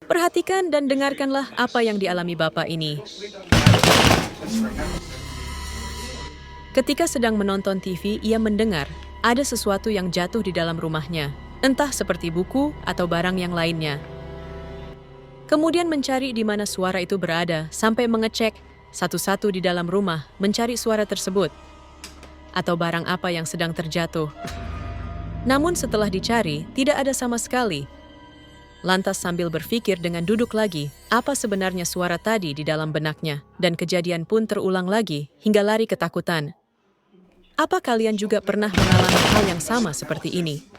Perhatikan dan dengarkanlah apa yang dialami bapak ini. Ketika sedang menonton TV, ia mendengar ada sesuatu yang jatuh di dalam rumahnya, entah seperti buku atau barang yang lainnya. Kemudian mencari di mana suara itu berada, sampai mengecek satu-satu di dalam rumah, mencari suara tersebut, atau barang apa yang sedang terjatuh. Namun setelah dicari, tidak ada sama sekali. Lantas sambil berpikir dengan duduk lagi, apa sebenarnya suara tadi di dalam benaknya, dan kejadian pun terulang lagi hingga lari ketakutan. Apa kalian juga pernah mengalami hal yang sama seperti ini?